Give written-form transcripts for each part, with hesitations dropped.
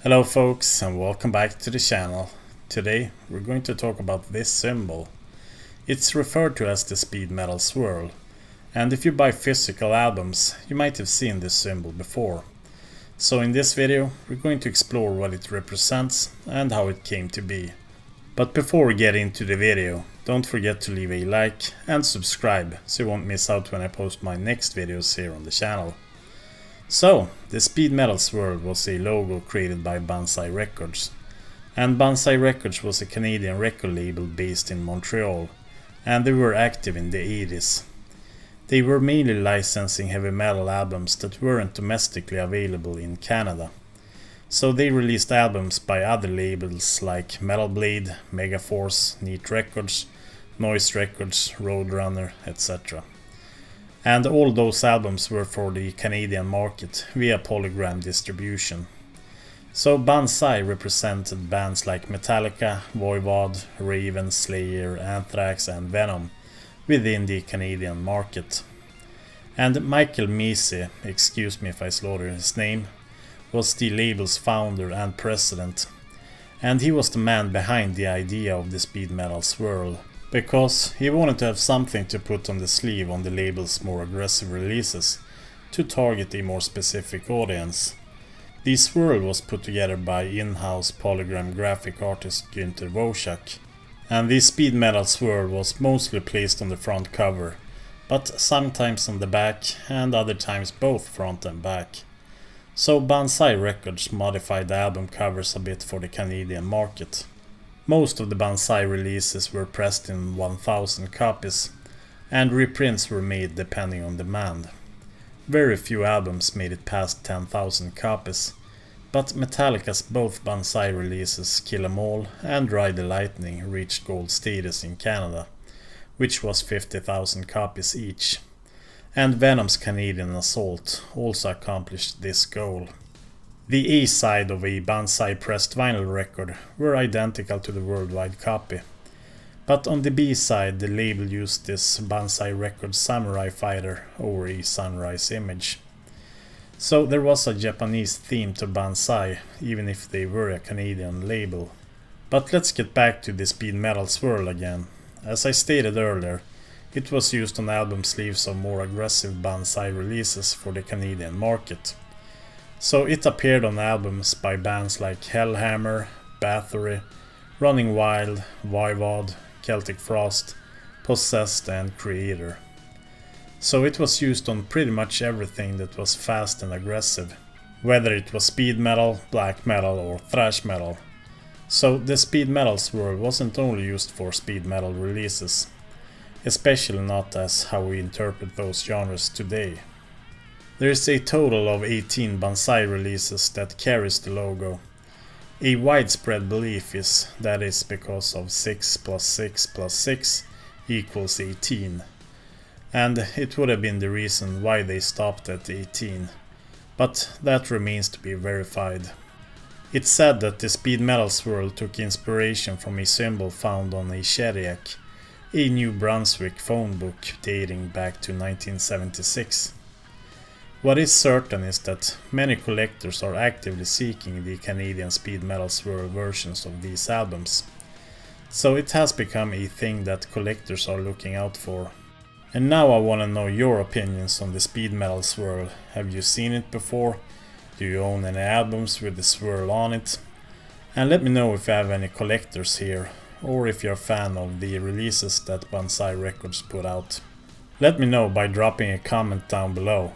Hello folks, and welcome back to the channel. Today we're going to talk about this symbol. It's referred to as the Speed Metal Swirl, and if you buy physical albums you might have seen this symbol before. So in this video we're going to explore what it represents and how it came to be. But before we get into the video, don't forget to leave a like and subscribe so you won't miss out when I post my next videos here on the channel. So, the Speed Metal Swirl was a logo created by Banzai Records. And Banzai Records was a Canadian record label based in Montreal, and they were active in the 80s. They were mainly licensing heavy metal albums that weren't domestically available in Canada. So they released albums by other labels like Metal Blade, Megaforce, Neat Records, Noise Records, Roadrunner, etc. And all those albums were for the Canadian market via Polygram distribution. So Banzai represented bands like Metallica, Voivod, Raven, Slayer, Anthrax and Venom within the Canadian market. And Michael Misi, excuse me if I slaughter his name, was the label's founder and president. And he was the man behind the idea of the Speed Metal Swirl, because he wanted to have something to put on the sleeve on the label's more aggressive releases to target a more specific audience. The swirl was put together by in-house Polygram graphic artist Günther Wojak, and the Speed Metal Swirl was mostly placed on the front cover, but sometimes on the back and other times both front and back. So Banzai Records modified the album covers a bit for the Canadian market. Most of the Banzai releases were pressed in 1000 copies, and reprints were made depending on demand. Very few albums made it past 10,000 copies, but Metallica's both Banzai releases Kill 'Em All and Ride the Lightning reached gold status in Canada, which was 50,000 copies each. And Venom's Canadian Assault also accomplished this goal. The A side of a Banzai pressed vinyl record were identical to the worldwide copy, but on the B side the label used this Banzai Records samurai fighter over a sunrise image. So there was a Japanese theme to Banzai, even if they were a Canadian label. But let's get back to the Speed Metal Swirl again. As I stated earlier, it was used on album sleeves of more aggressive Banzai releases for the Canadian market. So it appeared on albums by bands like Hellhammer, Bathory, Running Wild, Voivod, Celtic Frost, Possessed and Kreator. So it was used on pretty much everything that was fast and aggressive, whether it was speed metal, black metal or thrash metal. So the Speed Metal Swirl wasn't only used for speed metal releases, especially not as how we interpret those genres today. There is a total of 18 Banzai releases that carries the logo. A widespread belief is that is because of 6 plus 6 plus 6 equals 18. And it would have been the reason why they stopped at 18. But that remains to be verified. It's said that the Speed Metal Swirl took inspiration from a symbol found on a Sheriak, a New Brunswick phone book dating back to 1976. What is certain is that many collectors are actively seeking the Canadian Speed Metal Swirl versions of these albums. So it has become a thing that collectors are looking out for. And now I want to know your opinions on the Speed Metal Swirl. Have you seen it before? Do you own any albums with the swirl on it? And let me know if you have any collectors here, or if you're a fan of the releases that Banzai Records put out. Let me know by dropping a comment down below.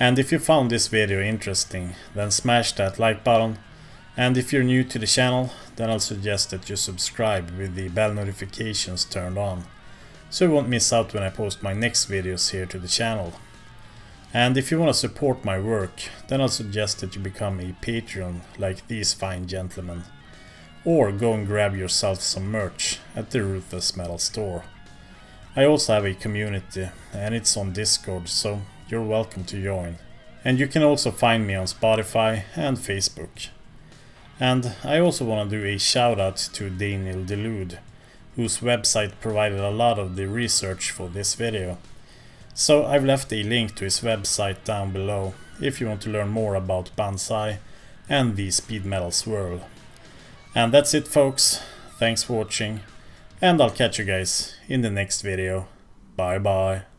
And if you found this video interesting, then smash that like button, and if you're new to the channel, then I'll suggest that you subscribe with the bell notifications turned on, so you won't miss out when I post my next videos here to the channel. And if you want to support my work, then I'll suggest that you become a Patreon like these fine gentlemen, or go and grab yourself some merch at the Ruthless metal store. I also have a community, and it's on Discord, so you're welcome to join. And you can also find me on Spotify and Facebook. And I also want to do a shout out to Daniel Delude, whose website provided a lot of the research for this video. So I've left a link to his website down below if you want to learn more about Banzai and the Speed Metal Swirl. And that's it, folks. Thanks for watching, and I'll catch you guys in the next video. Bye bye.